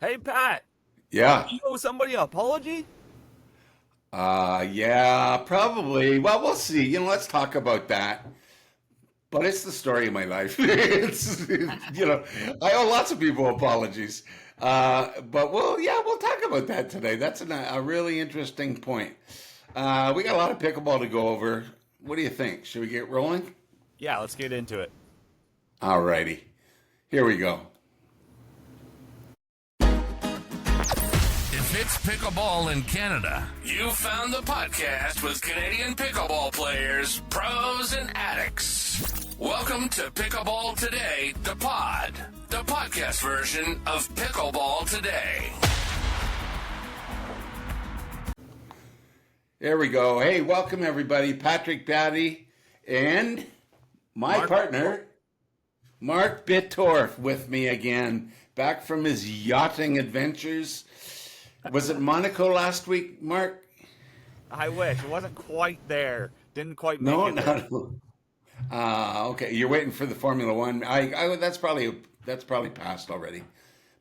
Hey Pat, Yeah. you owe somebody an apology? Yeah, probably. Well, we'll see. Let's talk about that. But it's the story of my life. I owe lots of people apologies. But we'll talk about that today. That's a really interesting point. We got a lot of pickleball to go over. What do you think? Should we get rolling? Yeah, let's get into it. Alrighty. Here we go. If it's pickleball in Canada, you found the podcast with Canadian pickleball players, pros, and addicts. Welcome to Pickleball Today, the pod, the podcast version of Pickleball Today. There we go. Hey, welcome everybody. Patrick Batty and my Mark. partner, Mark Bittorf, with me again, back from his yachting adventures. Was it Monaco last week, Mark? I wish it wasn't quite there. Didn't quite make No, it there. no. Okay. You're waiting for the Formula One. That's probably passed already.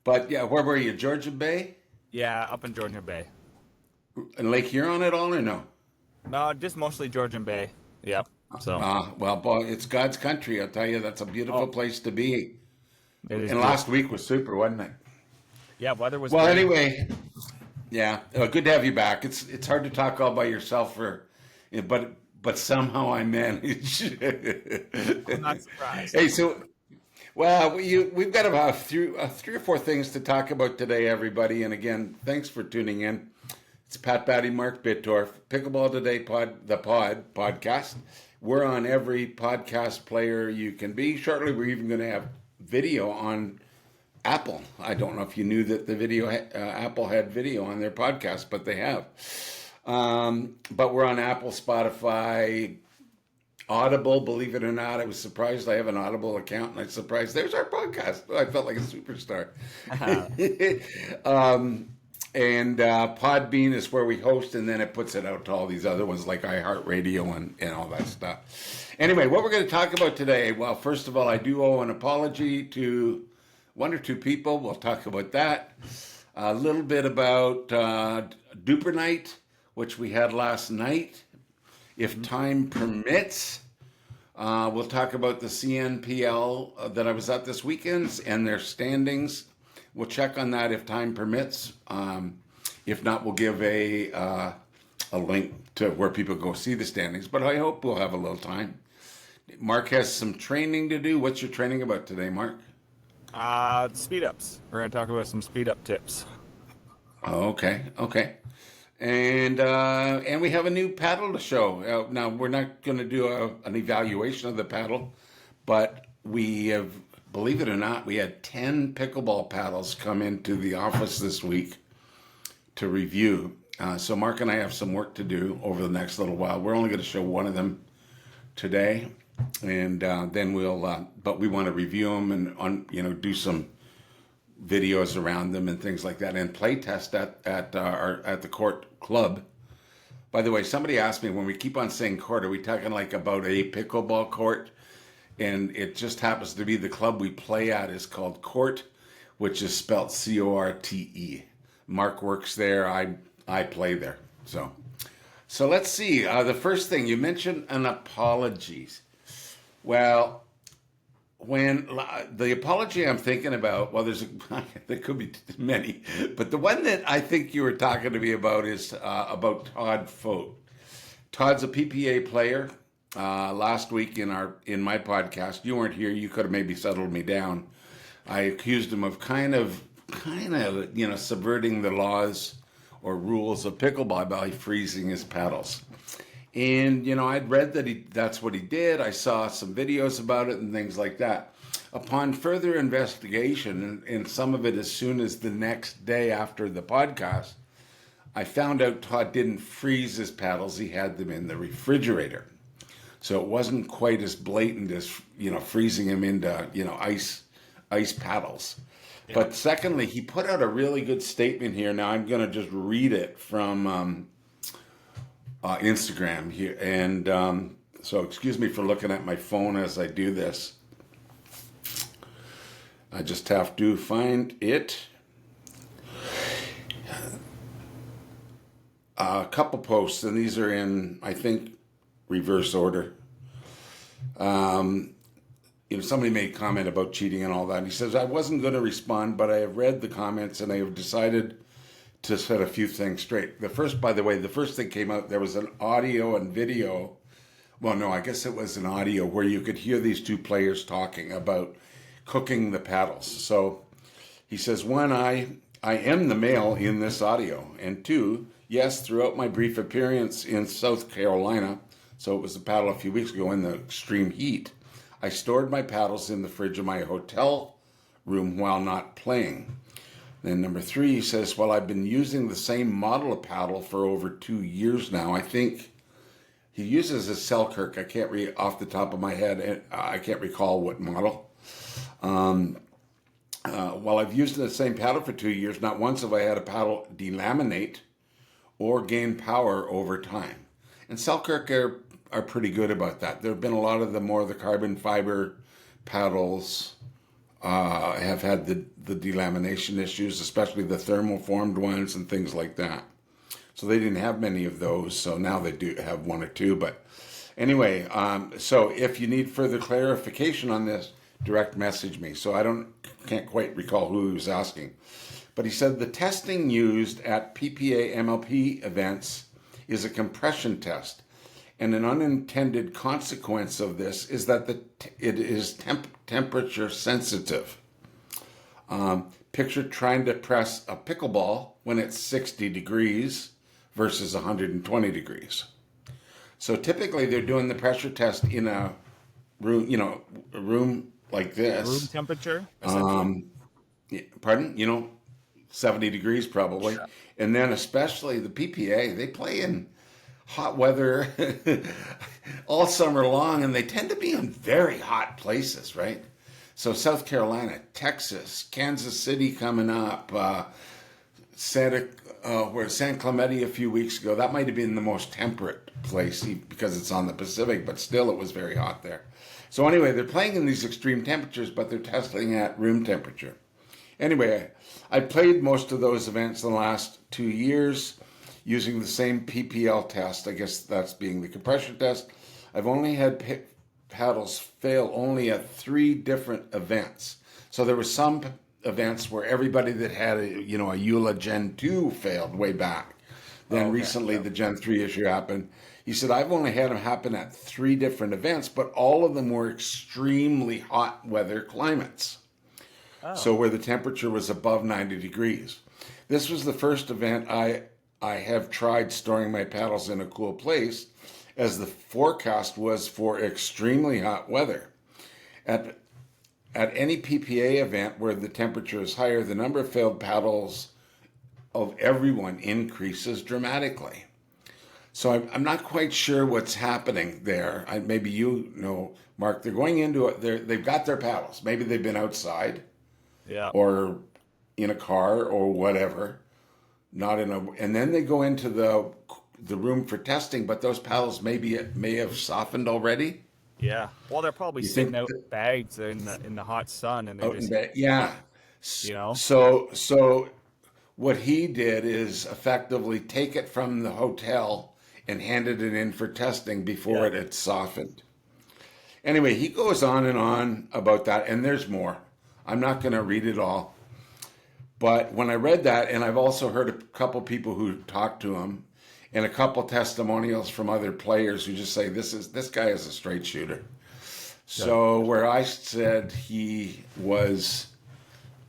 But yeah, where were you? Georgian Bay Yeah, up in Georgian Bay. and Lake Huron at all, or no? No, just mostly Georgian Bay. Yep. So Well, boy, it's God's country. I'll tell you, that's a beautiful oh, place to be. it is And good. last week was super, wasn't it? Yeah, weather was Well, great. anyway, yeah, good to have you back. It's hard to talk all by yourself but somehow I manage. I'm not surprised. Hey, so well, we've got about three or four things to talk about today, everybody. And again, thanks for tuning in. It's Pat Batty, Mark Bittorf, Pickleball Today podcast. We're on every podcast player you can be. Shortly, we're even going to have video on Apple. I don't know if you knew that the Apple had video on their podcast, but they have. But we're on Apple, Spotify, Audible. Believe it or not, I was surprised. I have an Audible account, and I was surprised there's our podcast. I felt like a superstar. And Podbean is where we host, and then it puts it out to all these other ones like iHeartRadio and all that stuff. Anyway, what we're going to talk about today, well, first of all, I do owe an apology to one or two people. We'll talk about that. A little bit about DUPR night, which we had last night. If time permits, we'll talk about the CNPL that I was at this weekend and their standings. We'll check on that if time permits. If not, we'll give a link to where people go see the standings. But I hope we'll have a little time. Mark has some training to do. What's your training about today, Mark? Speed ups. We're gonna talk about some speed up tips. Okay, okay. And we have a new paddle to show. Now we're not going to do an evaluation of the paddle, but we have, believe it or not, we had 10 pickleball paddles come into the office this week to review. So Mark and I have some work to do over the next little while. We're only going to show one of them today, and then but we want to review them and do some videos around them and things like that, and play test at the court club. By the way, somebody asked me, when we keep on saying court, are we talking like about a pickleball court? And it just happens to be the club we play at is called Court, which is spelled Corte. Mark works there. I play there. So let's see. The first thing you mentioned, an apology. Well, when the apology I'm thinking about, well, there could be many, but the one that I think you were talking to me about is about Todd Fote. Todd's a PPA player. Last week in my podcast, you weren't here. You could have maybe settled me down. I accused him of kind of subverting the laws or rules of pickleball by freezing his paddles. And, I'd read that that's what he did. I saw some videos about it and things like that. Upon further investigation, and some of it as soon as the next day after the podcast, I found out Todd didn't freeze his paddles. He had them in the refrigerator. So it wasn't quite as blatant as, freezing them into, ice paddles. Yeah. But secondly, he put out a really good statement here. Now I'm going to just read it from Instagram here, and so excuse me for looking at my phone as I do this. I just have to find it. a couple posts, and these are in, I think, reverse order. Somebody made a comment about cheating and all that. And he says, I wasn't going to respond, but I have read the comments and I have decided to set a few things straight. By the way, the first thing came out, there was an audio and video. Well, no, I guess it was an audio where you could hear these two players talking about cooking the paddles. So he says, one, I am the male in this audio. And two, yes, throughout my brief appearance in South Carolina, so it was a paddle a few weeks ago in the extreme heat, I stored my paddles in the fridge of my hotel room while not playing. Then number three, he says, well, I've been using the same model of paddle for over 2 years now. I think he uses a Selkirk. I can't read off the top of my head. And I can't recall what model. While I've used the same paddle for 2 years, not once have I had a paddle delaminate or gain power over time. And Selkirk are pretty good about that. There have been a lot of the carbon fiber paddles have had the delamination issues, especially the thermoformed ones and things like that. So they didn't have many of those. So now they do have one or two. But anyway, so if you need further clarification on this, direct message me. So I can't quite recall who he was asking. But he said the testing used at PPA MLP events is a compression test. And an unintended consequence of this is that it is temperature sensitive. Picture trying to press a pickleball when it's 60 degrees versus 120 degrees. So typically they're doing the pressure test in a room like this. Room temperature? Pardon? 70 degrees probably. Sure. And then especially the PPA, they play in hot weather all summer long, and they tend to be in very hot places, right? So South Carolina, Texas, Kansas City coming up, San Clemente a few weeks ago. That might have been the most temperate place because it's on the Pacific, but still it was very hot there. So anyway, they're playing in these extreme temperatures, but they're testing at room temperature. Anyway, I played most of those events in the last 2 years using the same PPL test. I guess that's being the compression test. I've only had paddles fail only at 3 different events. So there were some events where everybody that had a EULA Gen 2 failed way back. Then recently the Gen 3 issue happened. He said, I've only had them happen at 3 different events, but all of them were extremely hot weather climates. Oh. So where the temperature was above 90 degrees. This was the first event I have tried storing my paddles in a cool place, as the forecast was for extremely hot weather. At any PPA event where the temperature is higher, the number of failed paddles of everyone increases dramatically. So I'm not quite sure what's happening there. Maybe you know, Mark. They're going into it. They've got their paddles. Maybe they've been outside, or in a car or whatever. And then they go into the room for testing. But those paddles may have softened already. Yeah. Well, they're probably sitting out bags in the hot sun, and yeah. So what he did is effectively take it from the hotel and handed it in for testing before it had softened. Anyway, he goes on and on about that, and there's more. I'm not going to read it all. But when I read that, and I've also heard a couple people who talked to him, and a couple testimonials from other players who just say this guy is a straight shooter. So where I said he was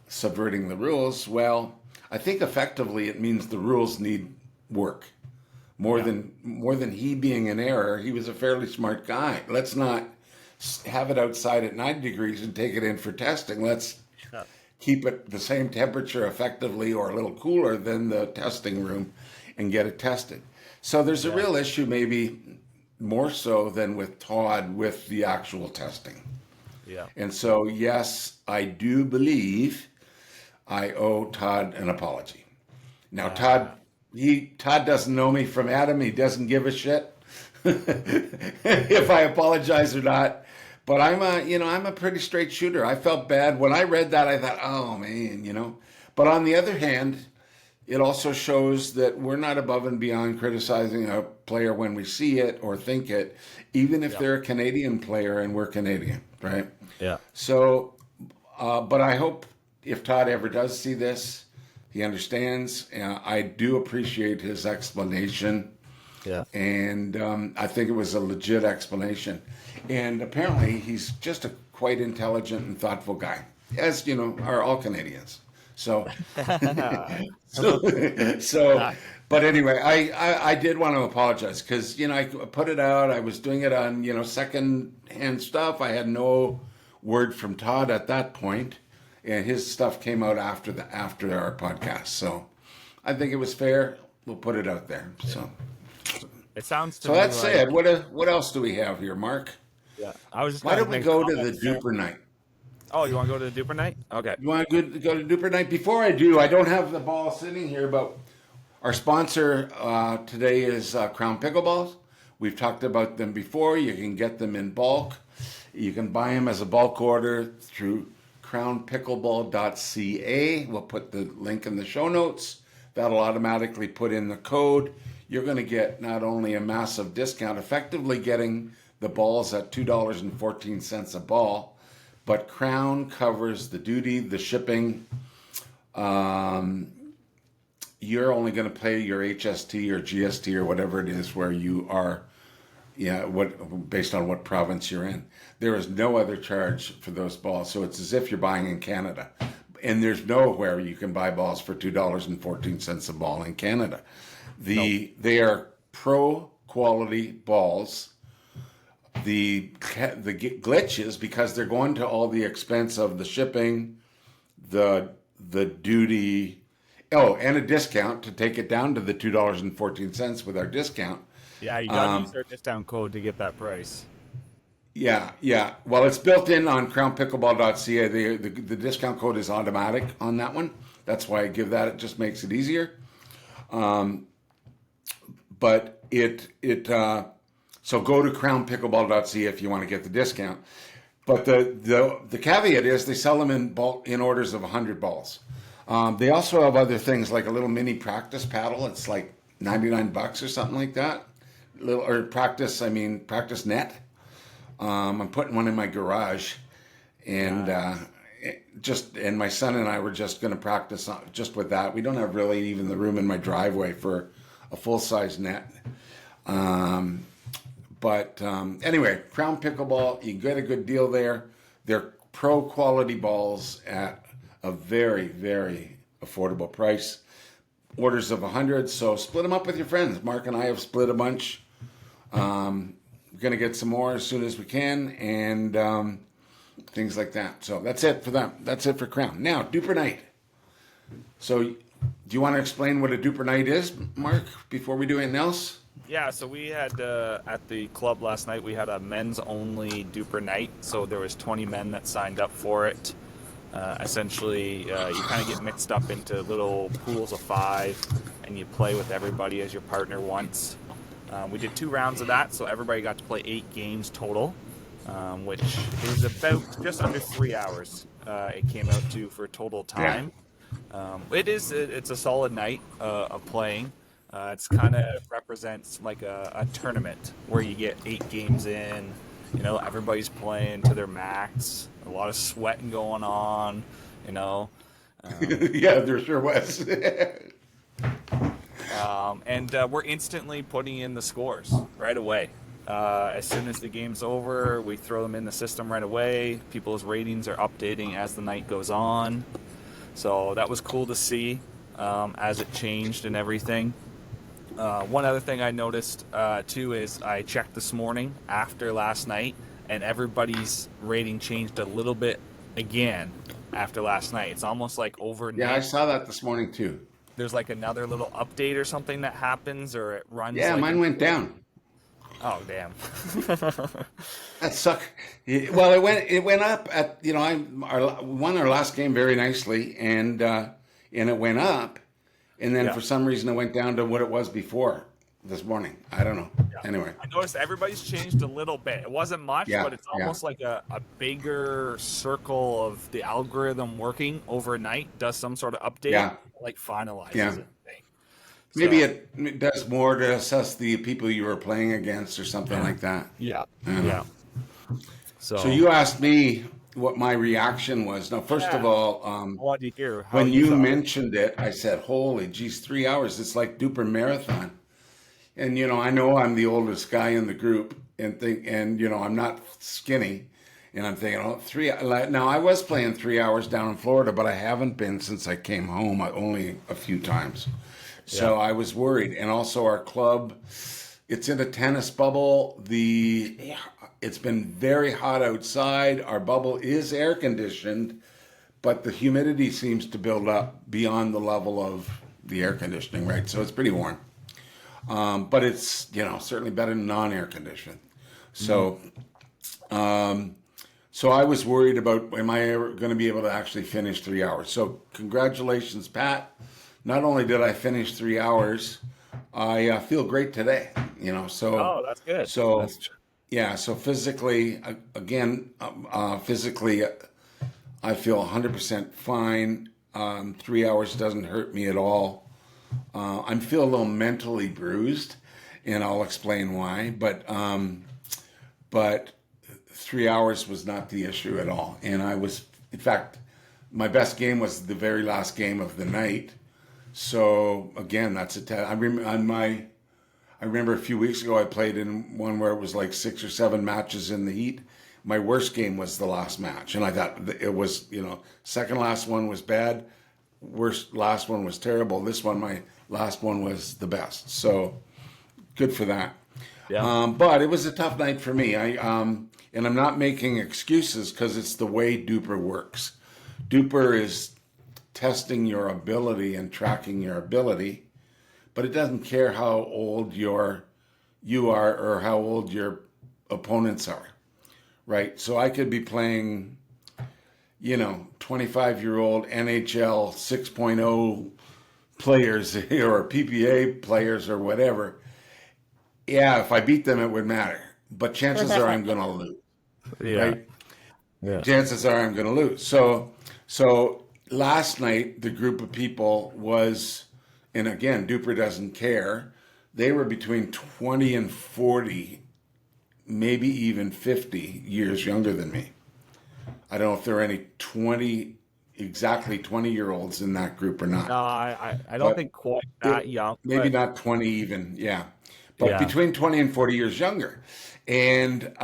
subverting the rules, well, I think effectively it means the rules need work. More than he being in error, he was a fairly smart guy. Let's not have it outside at 90 degrees and take it in for testing. Let's keep it the same temperature effectively, or a little cooler than the testing room, and get it tested. So there's a real issue, maybe more so than with Todd, with the actual testing. Yeah. And so, yes, I do believe I owe Todd an apology. Now, Todd doesn't know me from Adam. He doesn't give a shit if I apologize or not. But I'm a pretty straight shooter. I felt bad when I read that. I thought, oh man, But on the other hand, it also shows that we're not above and beyond criticizing a player when we see it or think it, even if they're a Canadian player and we're Canadian, right? Yeah. So, but I hope if Todd ever does see this, he understands. I do appreciate his explanation. Yeah. And I think it was a legit explanation. And apparently he's just a quite intelligent and thoughtful guy, as you know, are all Canadians. So, but anyway, I did want to apologize because, you know, I put it out. I was doing it on, you know, second-hand stuff. I had no word from Todd at that point, and his stuff came out after our podcast. So I think it was fair. We'll put it out there. So it sounds to so me that said, like, what else do we have here, Mark? yeah. I was just Why gonna don't we make go to the comments there. DUPR night? Oh, you want to go to the DUPR night? Okay. You want to go to DUPR night? Before I do, I don't have the ball sitting here, but our sponsor today is Crown Pickleballs. We've talked about them before. You can get them in bulk. You can buy them as a bulk order through crownpickleball.ca. We'll put the link in the show notes. That'll automatically put in the code. You're going to get not only a massive discount, effectively getting the balls at $2.14 a ball, but Crown covers the duty, the shipping. You're only going to pay your HST or GST or whatever it is where you are, based on what province you're in. There is no other charge for those balls, so it's as if you're buying in Canada. And there's nowhere you can buy balls for $2.14 a ball in Canada. They are pro quality balls. The glitch is because they're going to all the expense of the shipping, the duty, and a discount to take it down to the $2.14 with our discount. Yeah, you got to use our discount code to get that price. Yeah. Well, it's built in on crownpickleball.ca. The discount code is automatic on that one. That's why I give that. It just makes it easier. But so go to crownpickleball.ca if you want to get the discount. But the caveat is they sell them in bulk in orders of 100 balls. They also have other things like a little mini practice paddle. It's like $99 or something like that. Practice net. I'm putting one in my garage, and and my son and I were just going to practice just with that. We don't have really even the room in my driveway for a full-size net. But anyway, Crown Pickleball, you get a good deal there. They're pro quality balls at a very, very affordable price. Orders of 100, so split them up with your friends. Mark and I have split a bunch. We're going to get some more as soon as we can, and things like that. So that's it for them. That's it for Crown. Now, DUPR night. So do you want to explain what a DUPR night is, Mark, before we do anything else? Yeah, so we had at the club last night, we had a men's only DUPR night. So there was 20 men that signed up for it. Essentially, you kind of get mixed up into little pools of 5, and you play with everybody as your partner once. We did 2 rounds of that, so everybody got to play 8 games total, which is about just under 3 hours. It came out to for total time. It's a solid night of playing. It's kind of represents like a tournament where you get 8 games in. You know, everybody's playing to their max. A lot of sweating going on. You know. Yeah, there sure was. And we're instantly putting in the scores right away. As soon as the game's over, we throw them in the system right away. People's ratings are updating as the night goes on. So that was cool to see as it changed and everything. One other thing I noticed, too, is I checked this morning after last night, and everybody's rating changed a little bit again after last night. It's almost like overnight. Yeah, I saw that this morning, too. There's like another little update or something that happens, or it runs. Yeah, like mine went down. Oh, damn. That sucked. Well, it went up at, we won our last game very nicely, and it went up, and then for some reason it went down to what it was before. this morning. I don't know. Yeah. Anyway, I noticed everybody's changed a little bit. It wasn't much, yeah, but it's yeah, almost like a bigger circle of the algorithm working overnight, does some sort of update, yeah, like finalizes yeah. it. Maybe So, it does more to assess the people you were playing against or something like that. yeah. I don't know. Yeah. So So, you asked me what my reaction was. Now, first of yeah. all, What do you hear? How when you you thought it? mentioned it, I said, "Holy geez, 3 hours! It's like DUPR marathon." And I know I'm the oldest guy in the group, and I'm not skinny, and I'm thinking, oh, Now I was playing 3 hours down in Florida, but I haven't been since I came home. Only a few times, Yeah. so I was worried. And also, our club, it's in a tennis bubble. It's been very hot outside. Our bubble is air conditioned, but the humidity seems to build up beyond the level of the air conditioning, right? So it's pretty warm. But it's certainly better than non-air conditioning. Mhm. So so I was worried about, am I ever going to be able to actually finish 3 hours? So congratulations, Pat. Not only did I finish 3 hours, I feel great today. So Oh, that's good. so yeah. So physically, again, physically, I feel 100% fine. 3 hours doesn't hurt me at all. I feel a little mentally bruised, and I'll explain why. But 3 hours was not the issue at all. And in fact, my best game was the very last game of the night. So again, that's a test. I remember a few weeks ago I played in one where it was like 6 or 7 matches in the heat. My worst game was the last match, and I thought it was, second last one was bad, worst last one was terrible. This one, my last one, was the best. So good for that. Yeah. But it was a tough night for me. And I'm not making excuses because it's the way DUPR works. DUPR is testing your ability and tracking your ability, but it doesn't care how old you are or how old your opponents are, right? So I could be playing, 25-year-old NHL 6.0 players or PPA players or whatever. Yeah, if I beat them, it would matter. But chances are I'm going to lose, Yeah. right? Yeah. Chances are I'm going to lose. So last night, the group of people was, and again, DUPR doesn't care. They were between 20 and 40, maybe even 50 years younger than me. I don't know if there are any exactly 20-year-olds in that group or not. No, I don't But think quite that young, maybe but not 20 even, yeah. But yeah. between 20 and 40 years younger. And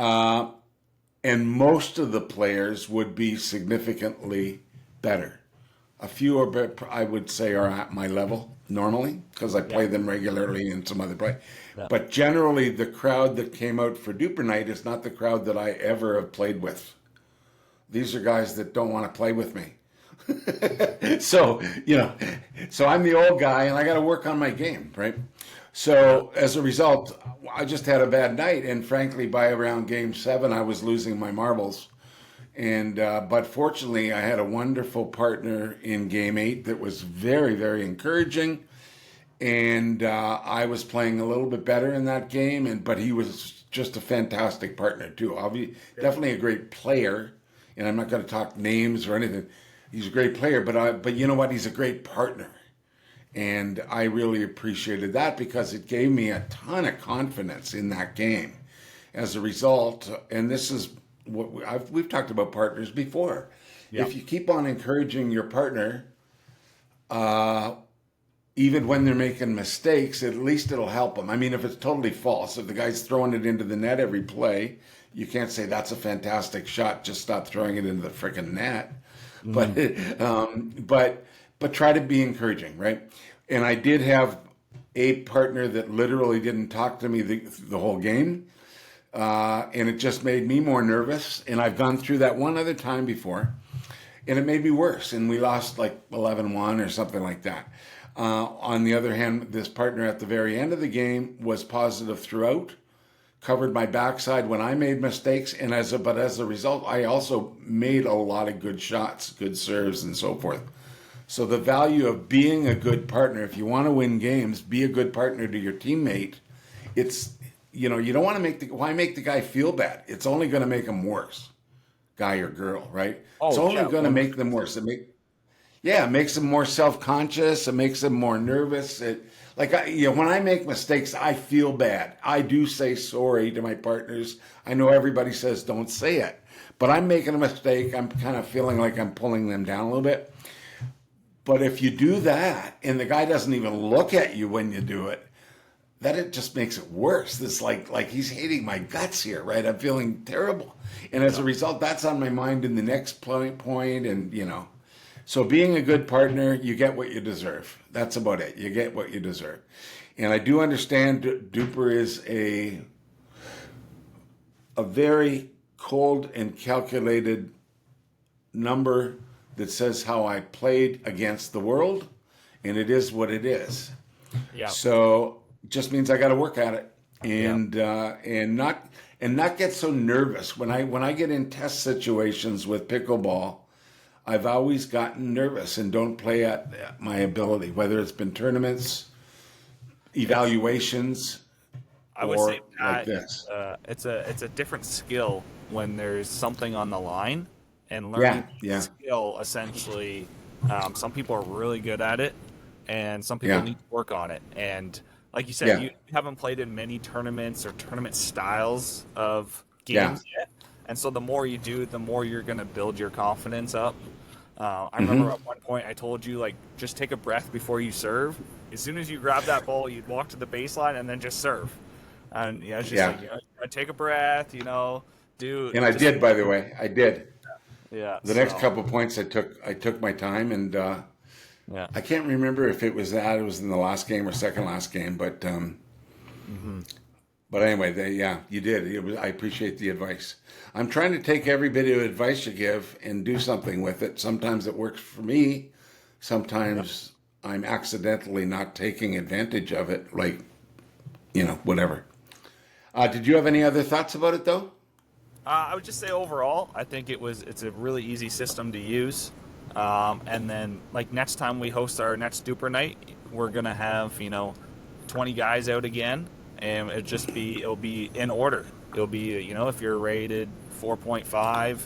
most of the players would be significantly better. A few I would say, are at my level normally because I play them regularly in some other play. Yeah. But generally, the crowd that came out for DUPR night is not the crowd that I ever have played with. These are guys that don't want to play with me. So I'm the old guy and I got to work on my game, right? So as a result, I just had a bad night, and frankly, by around game 7, I was losing my marbles. And but fortunately, I had a wonderful partner in game 8 that was very, very encouraging, and I was playing a little bit better in that game. But he was just a fantastic partner too. Definitely a great player, and I'm not going to talk names or anything. He's a great player, but you know what? He's a great partner. And I really appreciated that because it gave me a ton of confidence in that game. As a result, and this is what we've talked about partners before. Yeah. If you keep on encouraging your partner, even when they're making mistakes, at least it'll help them. I mean, if it's totally false, if the guy's throwing it into the net every play, you can't say that's a fantastic shot. Just stop throwing it into the freaking net. But try to be encouraging, right? And I did have a partner that literally didn't talk to me the whole game, and it just made me more nervous. And I've gone through that one other time before, and it made me worse. And we lost like 11-1 or something like that. On the other hand, this partner at the very end of the game was positive throughout, covered my backside when I made mistakes, and as a result, I also made a lot of good shots, good serves, and so forth. So the value of being a good partner, if you want to win games, be a good partner to your teammate, it's, you know, you don't want to why make the guy feel bad? It's only going to make him worse, guy or girl, right? It's Oh, only yeah. going to make them worse. It makes them more self-conscious. It makes them more nervous. When I make mistakes, I feel bad. I do say sorry to my partners. I know everybody says don't say it, but I'm making a mistake. I'm kind of feeling like I'm pulling them down a little bit. But if you do that and the guy doesn't even look at you when you do it, it just makes it worse. It's like he's hating my guts here, right? I'm feeling terrible. And as a result, that's on my mind in the next point. And, you know, so being a good partner, you get what you deserve. That's about it. You get what you deserve. And I do understand DUPR is a very cold and calculated number that says how I played against the world, and it is what it is. Yeah. So just means I got to work at it and not get so nervous when I get in test situations with pickleball. I've always gotten nervous and don't play at my ability, whether it's been tournaments, evaluations, I would or say that, like this. it's a different skill when there's something on the line, and learning Yeah. skill essentially. Some people are really good at it, and some people need to work on it. And like you said, you haven't played in many tournaments or tournament styles of games yet. And so the more you do, the more you're going to build your confidence up. I remember at one point I told you, like, just take a breath before you serve. As soon as you grab that ball, you'd walk to the baseline and then just serve. And it's just like, take a breath, do. And I did, by the way, I did. Yeah. The next couple of points, I took my time, and I can't remember if it was in the last game or second last game, but but anyway, you did. I appreciate the advice. I'm trying to take every bit of advice you give and do something with it. Sometimes it works for me. Sometimes I'm accidentally not taking advantage of it, like, whatever. Did you have any other thoughts about it, though? I would just say overall, I think it's a really easy system to use. And then, like, next time we host our next DUPR night, we're going to have, 20 guys out again, and it'll be in order. It'll be, if you're rated 4.5,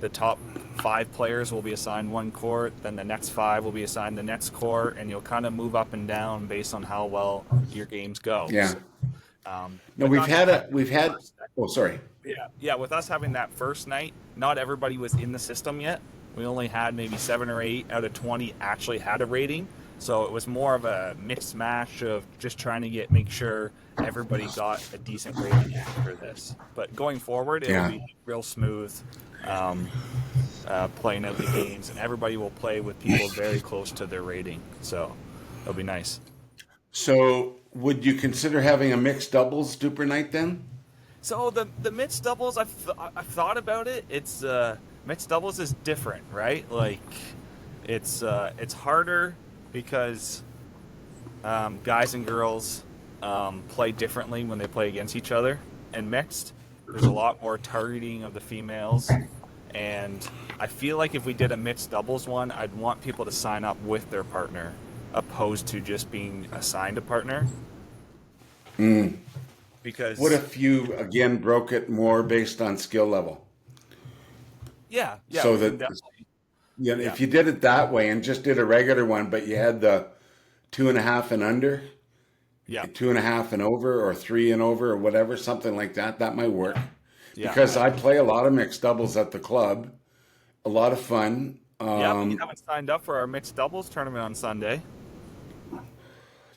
the top 5 players will be assigned one court, then the next 5 will be assigned the next court, and you'll kind of move up and down based on how well your games go. Yeah. So, oh, sorry. Yeah, with us having that first night, not everybody was in the system yet. We only had maybe 7 or 8 out of 20 actually had a rating. So it was more of a mixed match of just trying to make sure everybody got a decent rating after this. But going forward, it'll be real smooth playing out the games, and everybody will play with people very close to their rating. So it'll be nice. So would you consider having a mixed doubles DUPR night then? So the mixed doubles, I've thought about it. It's mixed doubles is different, right? Like it's harder because guys and girls play differently when they play against each other. And mixed, there's a lot more targeting of the females. And I feel like if we did a mixed doubles one, I'd want people to sign up with their partner, opposed to just being assigned a partner. Because what if you again broke it more based on skill level? Yeah. So that if you did it that way and just did a regular one, but you had the 2.5 and under, 2.5 and over, or 3 and over, or whatever, something like that, that might work. Yeah. Because I play a lot of mixed doubles at the club, a lot of fun. But you haven't signed up for our mixed doubles tournament on Sunday.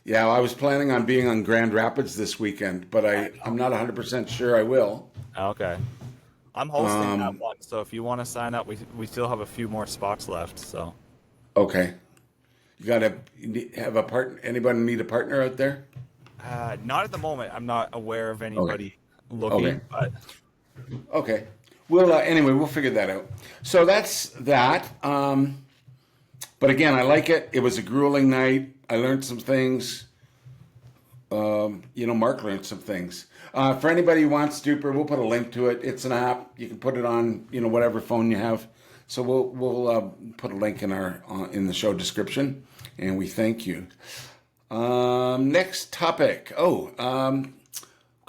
Yeah, I was planning on being on Grand Rapids this weekend, but I'm not 100% sure I will. Okay. I'm hosting that one, so if you want to sign up, we still have a few more spots left. So. Okay. You got to have a partner. Anybody need a partner out there? Not at the moment. I'm not aware of anybody looking. Okay. But... Okay. Anyway, we'll figure that out. So that's that. But again, I like it. It was a grueling night. I learned some things. Mark learned some things. For anybody who wants DUPR, we'll put a link to it. It's an app. You can put it on, whatever phone you have. So we'll put a link in the show description, and we thank you. Next topic.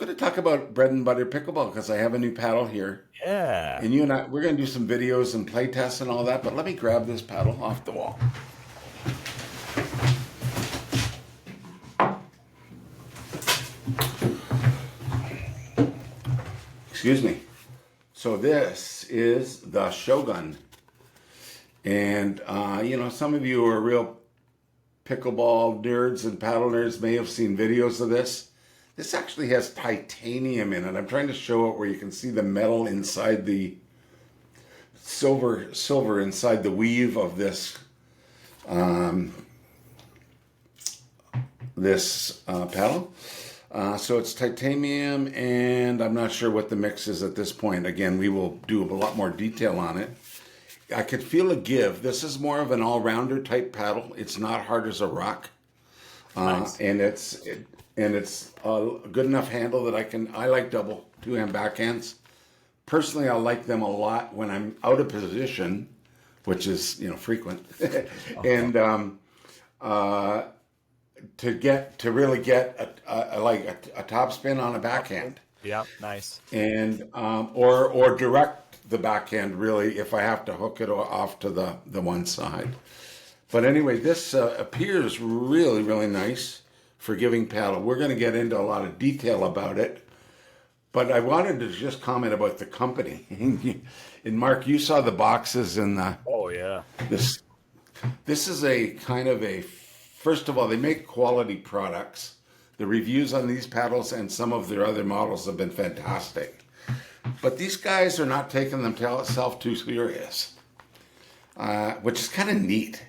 going to talk about bread and butter pickleball because I have a new paddle here. Yeah. And you and I, we're going to do some videos and play tests and all that, but let me grab this paddle off the wall. Excuse me. So this is the Shogun. And, some of you who are real pickleball nerds and paddle nerds may have seen videos of this. This actually has titanium in it. I'm trying to show it where you can see the metal inside the silver inside the weave of this paddle. So it's titanium, and I'm not sure what the mix is at this point. Again, we will do a lot more detail on it. I could feel a give. This is more of an all-rounder type paddle. It's not hard as a rock, Nice. and it's a good enough handle that I like double two-hand backhands. Personally, I like them a lot when I'm out of position, which is frequent, and to really get a top spin on a backhand. Yeah, nice. And or direct the backhand really if I have to hook it off to the one side. But anyway, this appears really, really nice for giving paddle. We're going to get into a lot of detail about it, but I wanted to just comment about the company. And Mark, you saw the boxes and Oh yeah. this is a kind of first of all, they make quality products. The reviews on these paddles and some of their other models have been fantastic. But these guys are not taking themselves too serious, which is kind of neat.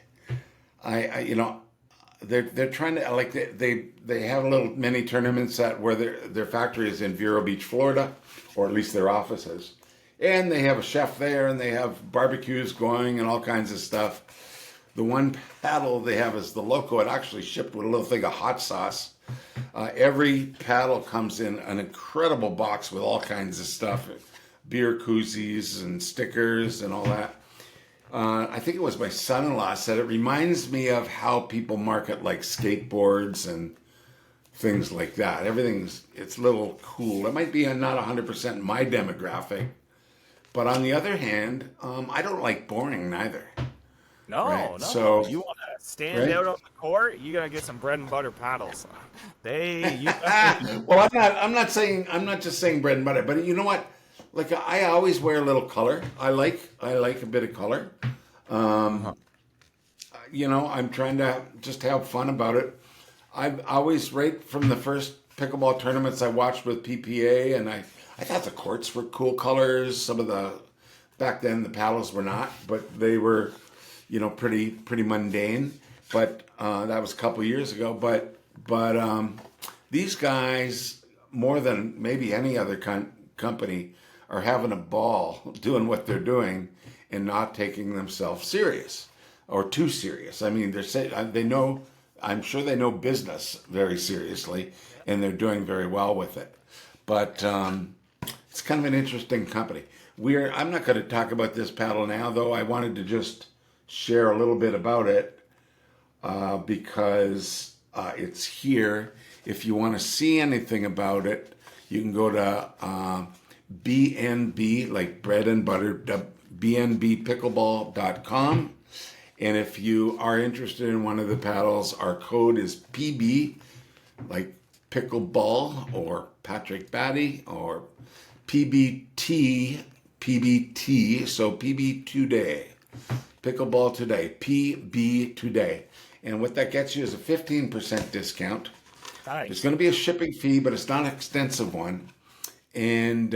They're trying to they have little mini tournaments where their factory is in Vero Beach, Florida, or at least their offices, and they have a chef there, and they have barbecues going and all kinds of stuff. The one paddle they have is the Loco. It actually shipped with a little thing of hot sauce. Every paddle comes in an incredible box with all kinds of stuff, beer koozies and stickers and all that. I think it was my son-in-law said it reminds me of how people market like skateboards and things like that. It's a little cool. It might be not 100% my demographic, but on the other hand, I don't like boring neither. No, Right, no. so- You want to stand Right? out on the court? You gotta get some bread and butter paddles. Well, I'm not just saying bread and butter, but you know what? Like I always wear a little color. I like a bit of color. I'm trying to just have fun about it. I've always, right from the first pickleball tournaments I watched with PPA, and I thought the courts were cool colors. Some of back then the paddles were not, but they were, pretty mundane. But that was a couple years ago. But these guys, more than maybe any other company, are having a ball doing what they're doing and not taking themselves serious or too serious. I mean, they know. I'm sure they know business very seriously, and they're doing very well with it. But it's kind of an interesting company. I'm not going to talk about this paddle now, though. I wanted to just share a little bit about it because it's here. If you want to see anything about it, you can go to BNB, like bread and butter, bnbpickleball.com. And if you are interested in one of the paddles, our code is PB, like pickleball or Patrick Batty, or PBT, so PB today, pickleball today, PB today. And what that gets you is a 15% discount. Nice. There's going to be a shipping fee, but it's not an extensive one. And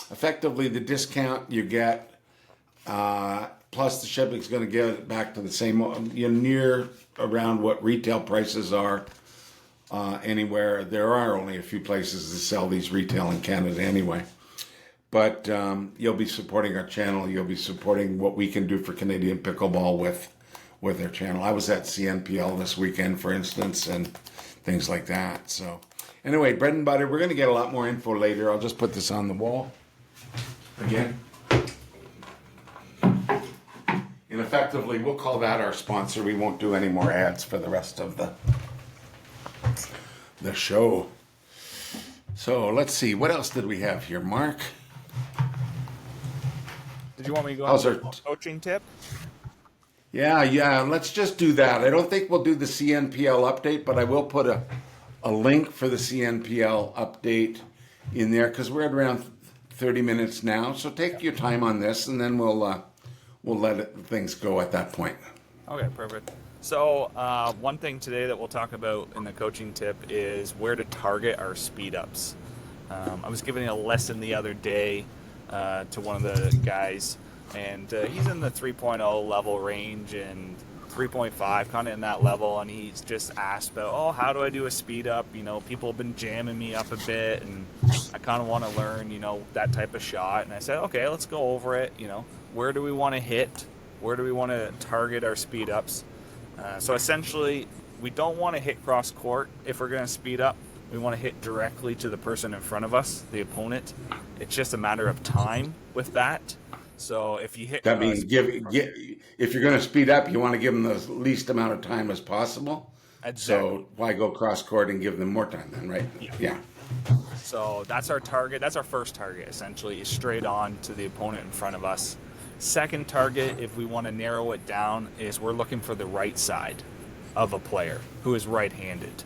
effectively, the discount you get, plus the shipping is going to get it back to the same, near around what retail prices are anywhere. There are only a few places to sell these retail in Canada anyway. But you'll be supporting our channel. You'll be supporting what we can do for Canadian pickleball with our channel. I was at CNPL this weekend, for instance, and things like that. So anyway, bread and butter. We're going to get a lot more info later. I'll just put this on the wall again. And effectively, we'll call that our sponsor. We won't do any more ads for the rest of the show. So let's see, what else did we have here, Mark? Did you want me to go How's into our? the coaching tip? Yeah. Let's just do that. I don't think we'll do the CNPL update, but I will put a link for the CNPL update in there because we're at around 30 minutes now. So take your time on this, and then we'll let things go at that point. Okay, perfect. So one thing today that we'll talk about in the coaching tip is where to target our speed ups. I was giving a lesson the other day to one of the guys, and he's in the 3.0 level range and 3.5, kind of in that level, and he's just asked about, oh, how do I do a speed up? You know, people have been jamming me up a bit, and I kind of want to learn, you know, that type of shot. And I said, okay, let's go over it. You know, where do we want to hit? Where do we want to target our speed ups? So essentially, we don't want to hit cross court if we're going to speed up. We want to hit directly to the person in front of us, the opponent. It's just a matter of time with that. So if you hit, That means if you're going to speed up, you want to give them the least amount of time as possible. exactly. So why go cross court and give them more time then, right? Yeah. So that's our target. That's our first target, essentially, is straight on to the opponent in front of us. Second target, if we want to narrow it down, is we're looking for the right side of a player who is right-handed.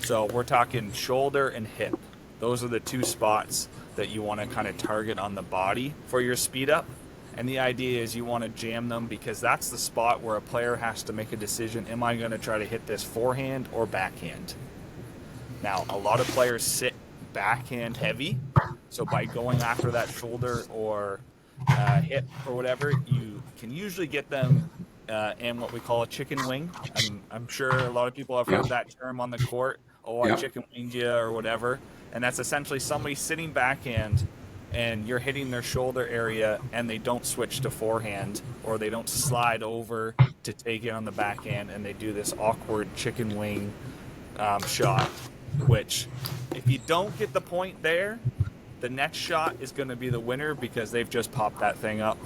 So we're talking shoulder and hip. Those are the two spots that you want to kind of target on the body for your speed up. And the idea is you want to jam them because that's the spot where a player has to make a decision. Am I going to try to hit this forehand or backhand? Now, a lot of players sit backhand heavy. So by going after that shoulder or hip or whatever, you can usually get them in what we call a chicken wing. I'm sure a lot of people have heard that term on the court. Oh, I chicken winged you or whatever. And that's essentially somebody sitting backhand and you're hitting their shoulder area and they don't switch to forehand or they don't slide over to take it on the backhand and they do this awkward chicken wing shot, which if you don't get the point there, the next shot is going to be the winner because they've just popped that thing up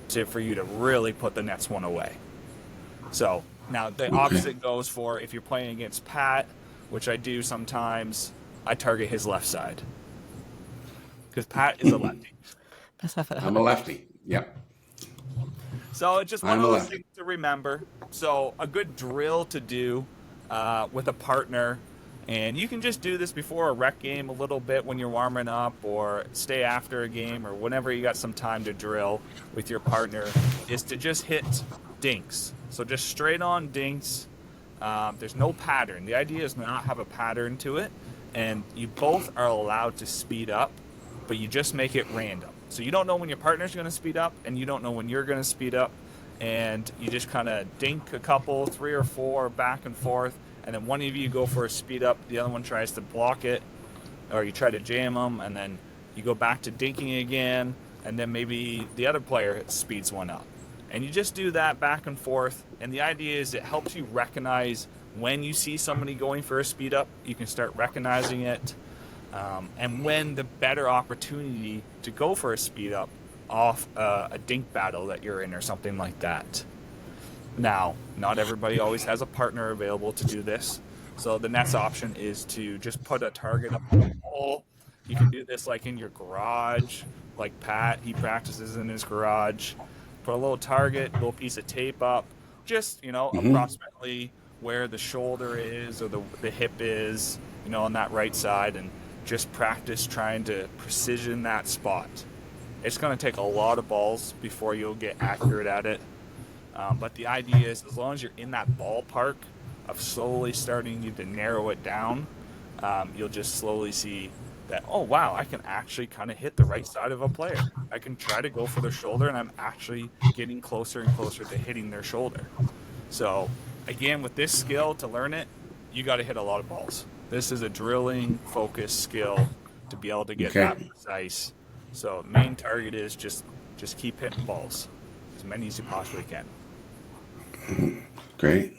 for you to really put the next one away. So now the opposite goes for if you're playing against Pat, which I do sometimes, I target his left side because Pat is a lefty. I'm a lefty. Yep. So it's just one of those things to remember. So a good drill to do with a partner, and you can just do this before a rec game a little bit when you're warming up or stay after a game or whenever you got some time to drill with your partner, is to just hit dinks. So just straight on dinks. There's no pattern. The idea is not have a pattern to it, and you both are allowed to speed up, but you just make it random. So you don't know when your partner's going to speed up, and you don't know when you're going to speed up, and you just kind of dink a couple, 3 or 4, back and forth, and then one of you go for a speed up, the other one tries to block it, or you try to jam them, and then you go back to dinking again, and then maybe the other player speeds one up. And you just do that back and forth, and the idea is it helps you recognize when you see somebody going for a speed up, you can start recognizing it, and when the better opportunity to go for a speed up off a dink battle that you're in or something like that. Now, not everybody always has a partner available to do this, so the next option is to just put a target up on the wall. You can do this like in your garage, like Pat, he practices in his garage. Put a little target, little piece of tape up, just, approximately where the shoulder is or the hip is, on that right side, and just practice trying to precision that spot. It's going to take a lot of balls before you'll get accurate at it. But the idea is as long as you're in that ballpark of slowly starting to narrow it down, you'll just slowly see that, oh, wow, I can actually kind of hit the right side of a player. I can try to go for their shoulder, and I'm actually getting closer and closer to hitting their shoulder. So, again, with this skill, to learn it, you got to hit a lot of balls. This is a drilling, focused skill to be able to get that precise. So, main target is just keep hitting balls, as many as you possibly can. Great.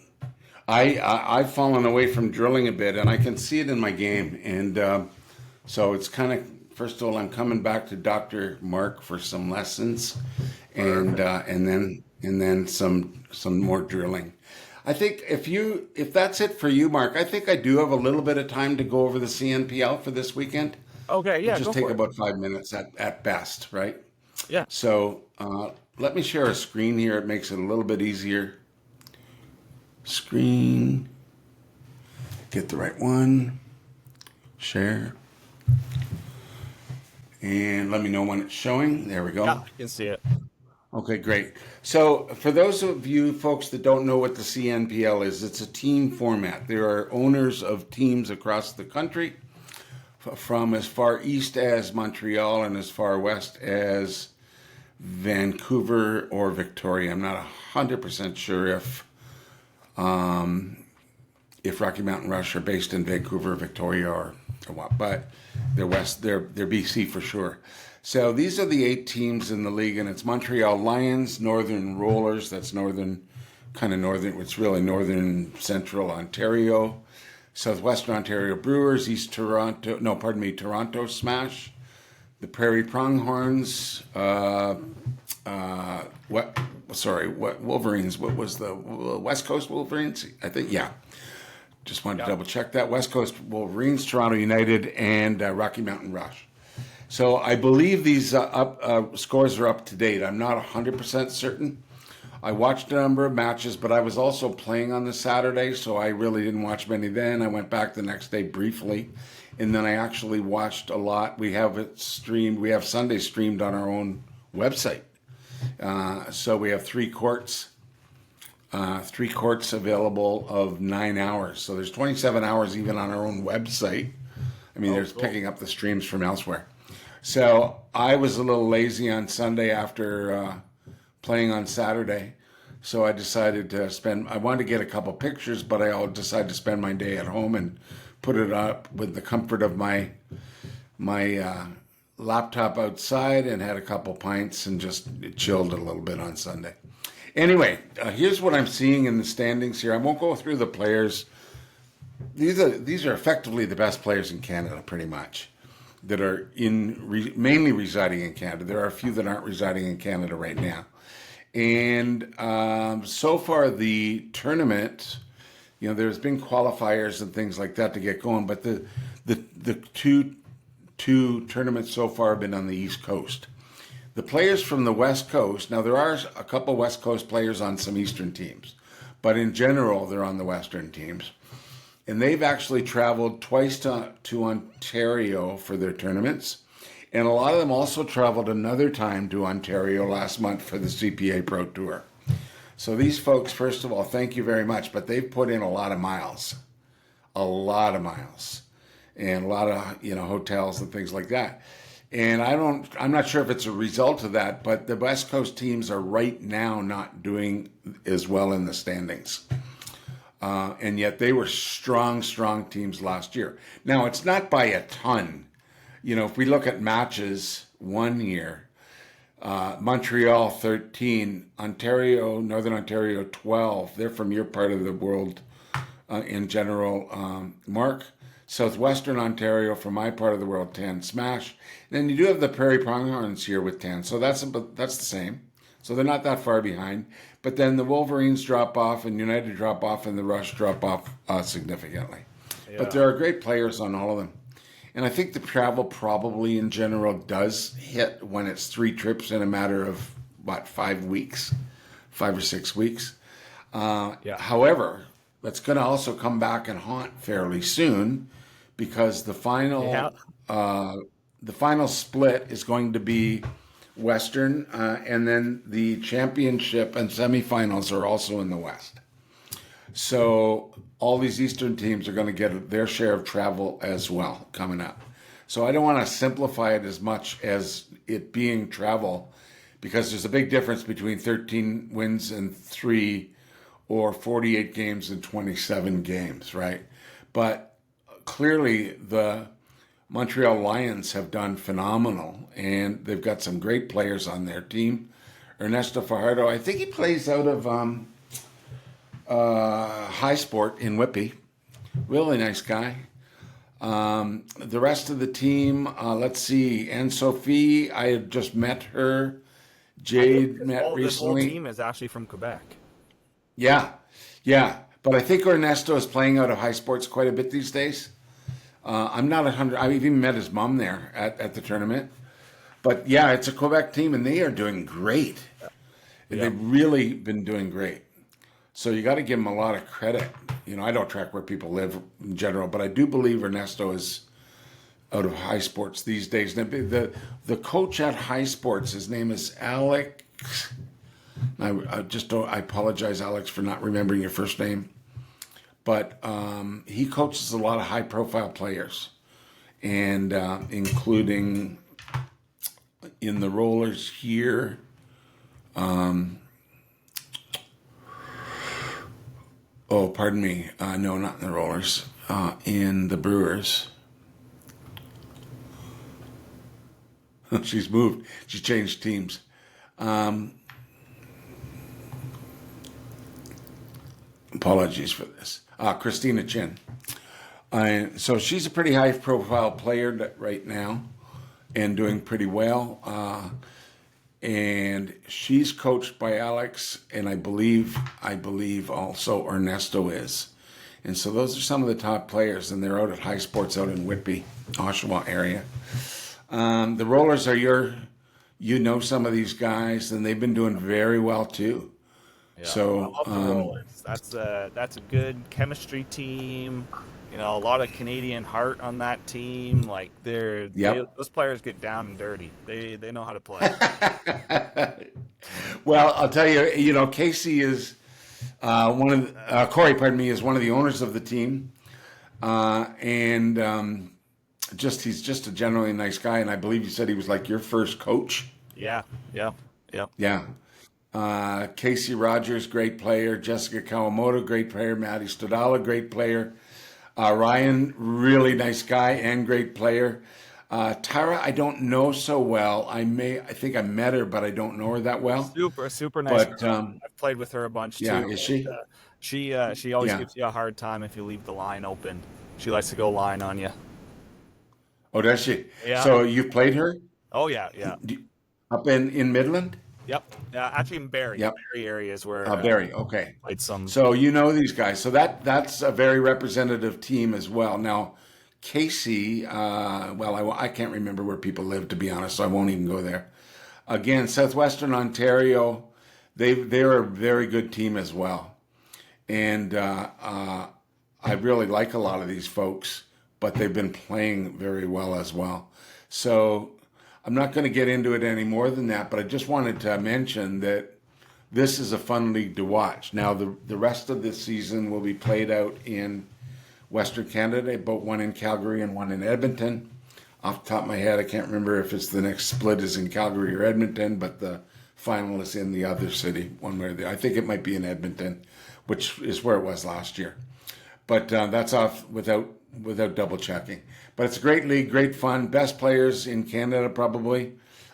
I've fallen away from drilling a bit, and I can see it in my game. And so it's kind of, first of all, I'm coming back to Dr. Mark for some lessons, and then some more drilling. I think if that's it for you, Mark, I think I do have a little bit of time to go over the CNPL for this weekend. Okay, It'll yeah, just go take for it. about 5 minutes at best, right? Yeah. So let me share a screen here. It makes it a little bit easier. Screen. Get the right one. Share. And let me know when it's showing. There we go. Yeah, you can see it. Okay, great. So for those of you folks that don't know what the CNPL is, it's a team format. There are owners of teams across the country from as far east as Montreal and as far west as Vancouver or Victoria. I'm not 100% sure if Rocky Mountain Rush are based in Vancouver, Victoria, or what, but they're BC for sure. So these are the 8 teams in the league, and it's Montreal Lions, Northern Rollers, that's northern, it's really northern central Ontario, Southwestern Ontario Brewers, Toronto Smash, the Prairie Pronghorns, Wolverines, what was the West Coast Wolverines? I think, yeah. Just wanted to double check that. West Coast Wolverines, Toronto United, and Rocky Mountain Rush. So I believe these scores are up to date. I'm not 100% certain. I watched a number of matches, but I was also playing on the Saturday, so I really didn't watch many then. I went back the next day briefly, and then I actually watched a lot. We have it streamed. We have Sunday streamed on our own website. So we have 3 courts. 3 courts available of 9 hours. So there's 27 hours even on our own website. I mean, there's picking up the streams from elsewhere. So I was a little lazy on Sunday after playing on Saturday. So I decided I wanted to get a couple pictures, but I decided to spend my day at home and put it up with the comfort of my laptop outside and had a couple pints and just chilled a little bit on Sunday. Anyway, here's what I'm seeing in the standings here. I won't go through the players. These are effectively the best players in Canada, pretty much, that are mainly residing in Canada. There are a few that aren't residing in Canada right now. And so far, the tournament, there's been qualifiers and things like that to get going, but the two tournaments so far have been on the East Coast. The players from the West Coast, now there are a couple West Coast players on some Eastern teams, but in general, they're on the Western teams. And they've actually traveled twice to Ontario for their tournaments. And a lot of them also traveled another time to Ontario last month for the CPA Pro Tour. So these folks, first of all, thank you very much, but they've put in a lot of miles, and a lot of, hotels and things like that. And I'm not sure if it's a result of that, but the West Coast teams are right now not doing as well in the standings. And yet they were strong teams last year. Now, it's not by a ton. If we look at matches one year, Montreal 13, Northern Ontario 12. They're from your part of the world in general, Mark. Southwestern Ontario, from my part of the world, 10. Smash. And then you do have the Prairie Pronghorns here with 10. So that's the same. So they're not that far behind. But then the Wolverines drop off and United drop off and the Rush drop off significantly. Yeah. But there are great players on all of them. And I think the travel probably in general does hit when it's 3 trips in a matter of, 5 or 6 weeks. However, that's going to also come back and haunt fairly soon because the final split is going to be Western, and then the championship and semifinals are also in the West. So all these Eastern teams are going to get their share of travel as well coming up. So I don't want to simplify it as much as it being travel because there's a big difference between 13 wins and 3 or 48 games and 27 games, right? But clearly the Montreal Lions have done phenomenal, and they've got some great players on their team. Ernesto Fajardo, I think he plays out of High Sport in Whitby. Really nice guy. The rest of the team, let's see. Anne-Sophie, I had just met her. Jade met recently. This whole team is actually from Quebec. Yeah. Yeah, but I think Ernesto is playing out of high sports quite a bit these days. I'm not 100. I even met his mom there at the tournament. But yeah, it's a Quebec team, and they are doing great. Yeah. They've really been doing great. So you got to give them a lot of credit. I don't track where people live in general, but I do believe Ernesto is out of high sports these days. The coach at high sports, his name is Alex. I just don't. I apologize, Alex, for not remembering your first name. But he coaches a lot of high-profile players, and including in the rollers here. Oh, pardon me. No, not in the rollers. In the Brewers. She's moved. She changed teams. Apologies for this. Christina Chin. So she's a pretty high-profile player right now and doing pretty well. And she's coached by Alex, and I believe also Ernesto is. And so those are some of the top players, and they're out at high sports out in Whitby, Oshawa area. The rollers are some of these guys, and they've been doing very well too. Yeah. So I love the Rollers. That's a good chemistry team. A lot of Canadian heart on that team. Like those players get down and dirty. They know how to play. Well, I'll tell you, Casey is Corey, pardon me, is one of the owners of the team, and he's just a generally nice guy. And I believe you said he was like your first coach. Yeah. Casey Rogers, great player. Jessica Kawamoto, great player. Maddie Stodala, great player. Ryan, really nice guy and great player. Tara, I don't know so well. I think I met her, but I don't know her that well. Super nice. But I've played with her a bunch too. Yeah, is she? She always gives you a hard time if you leave the line open. She likes to go line on you. Oh, does she? Yeah. So you've played her? Oh yeah. Up in Midland? Yep. Actually, in Barrie. Yep. Barrie area is where. Barrie. Okay. Played some. So these guys. So that's a very representative team as well. Now, Casey. I can't remember where people live, to be honest, so I won't even go there. Again, Southwestern Ontario. They're a very good team as well, and I really like a lot of these folks, but they've been playing very well as well. So I'm not going to get into it any more than that, but I just wanted to mention that this is a fun league to watch. Now, the rest of this season will be played out in Western Canada, but one in Calgary and one in Edmonton. Off the top of my head, I can't remember if it's the next split is in Calgary or Edmonton, but the final is in the other city, one way or the other. I think it might be in Edmonton, which is where it was last year. But that's off without double checking. But it's a great league, great fun. Best players in Canada, probably.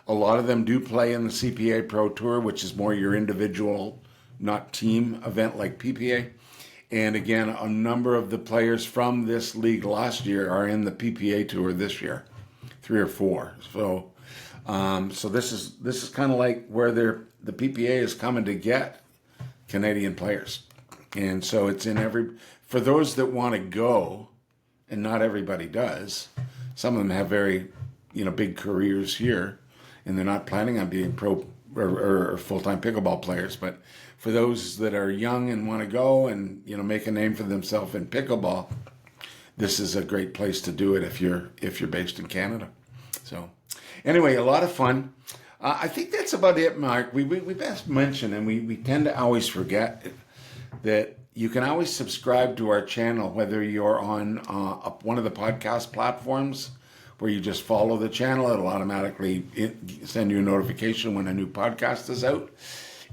A lot of them do play in the CPA Pro Tour, which is more your individual, not team event like PPA. And again, a number of the players from this league last year are in the PPA Tour this year, 3 or 4. So this is kind of like where the PPA is coming to get Canadian players. And so it's for those that want to go, and not everybody does. Some of them have very, big careers here, and they're not planning on being pro or full-time pickleball players. But for those that are young and want to go and make a name for themselves in pickleball, this is a great place to do it if you're based in Canada. So, anyway, a lot of fun. I think that's about it, Mark. We best mention, and we tend to always forget that you can always subscribe to our channel, whether you're on one of the podcast platforms where you just follow the channel. It'll automatically send you a notification when a new podcast is out.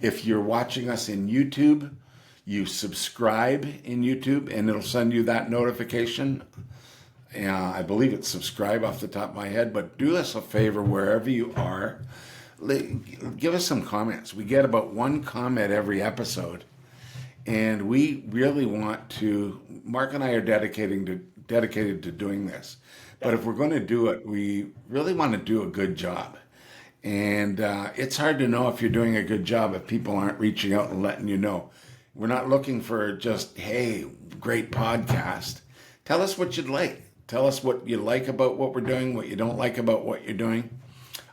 If you're watching us in YouTube, you subscribe in YouTube and it'll send you that notification. I believe it's subscribe off the top of my head, but do us a favor wherever you are. Give us some comments. We get about one comment every episode. And we really want to, Mark and I are dedicated to doing this. But if we're going to do it, we really want to do a good job. And it's hard to know if you're doing a good job if people aren't reaching out and letting you know. We're not looking for just, hey, great podcast. Tell us what you'd like. Tell us what you like about what we're doing, what you don't like about what you're doing.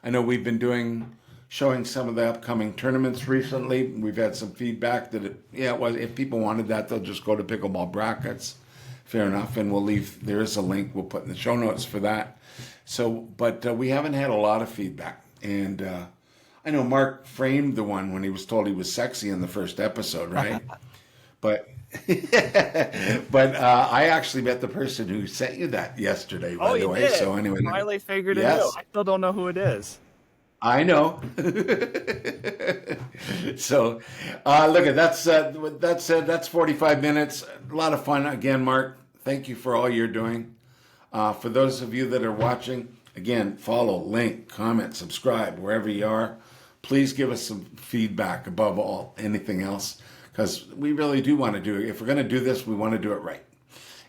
I know we've been showing some of the upcoming tournaments recently. We've had some feedback that, if people wanted that, they'll just go to Pickleball Brackets. Fair enough. And there is a link we'll put in the show notes for that. So, but we haven't had a lot of feedback. And I know Mark framed the one when he was told he was sexy in the first episode, right? But I actually met the person who sent you that yesterday, by the way. Did. So anyway, Finally figured it yes. out. I still don't know who it is. I know. So, look at that's 45 minutes. A lot of fun again, Mark. Thank you for all you're doing. For those of you that are watching, again, follow, link, comment, subscribe wherever you are. Please give us some feedback above all anything else, because we really do want to do it. If we're going to do this, we want to do it right,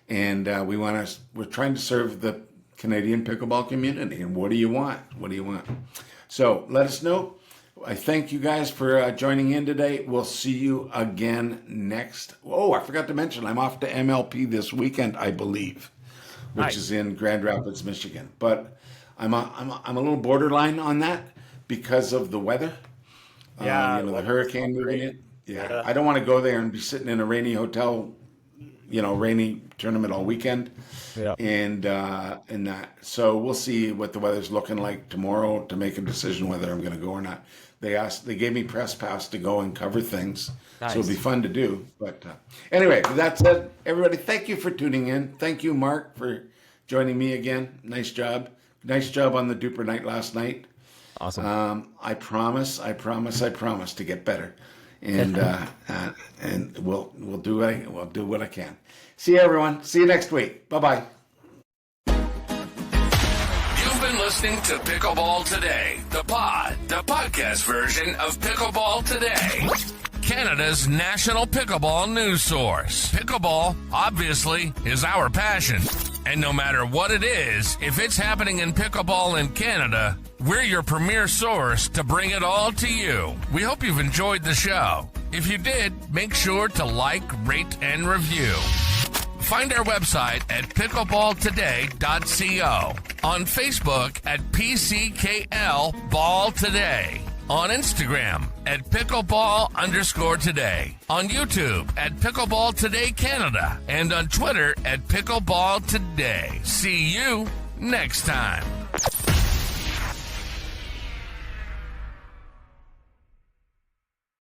and we're trying to serve the Canadian pickleball community. And what do you want? What do you want? So let us know. I thank you guys for joining in today. We'll see you again next. Oh, I forgot to mention, I'm off to MLP this weekend, I believe, which is in Grand Rapids, Michigan. But I'm a little borderline on that because of the weather. Yeah, the hurricane moving in. Yeah, I don't want to go there and be sitting in a rainy hotel, rainy tournament all weekend. Yeah. And that. So we'll see what the weather's looking like tomorrow to make a decision whether I'm going to go or not. They gave me press pass to go and cover things. Nice. So it'll be fun to do. But anyway, with that said, everybody, thank you for tuning in. Thank you, Mark, for joining me again. Nice job. Nice job on the DUPR night last night. Awesome. I promise to get better. And and we'll do what I can. See you, everyone. See you next week. Bye-bye. You've been listening to Pickleball Today, the podcast version of Pickleball Today, Canada's national pickleball news source. Pickleball, obviously, is our passion. And no matter what it is, if it's happening in pickleball in Canada, we're your premier source to bring it all to you. We hope you've enjoyed the show. If you did, make sure to like, rate, and review. Find our website at pickleballtoday.co. On Facebook at PCKL Ball Today. On Instagram at pickleball_today. On YouTube at Pickleball Today Canada. And on Twitter at Pickleball Today. See you next time.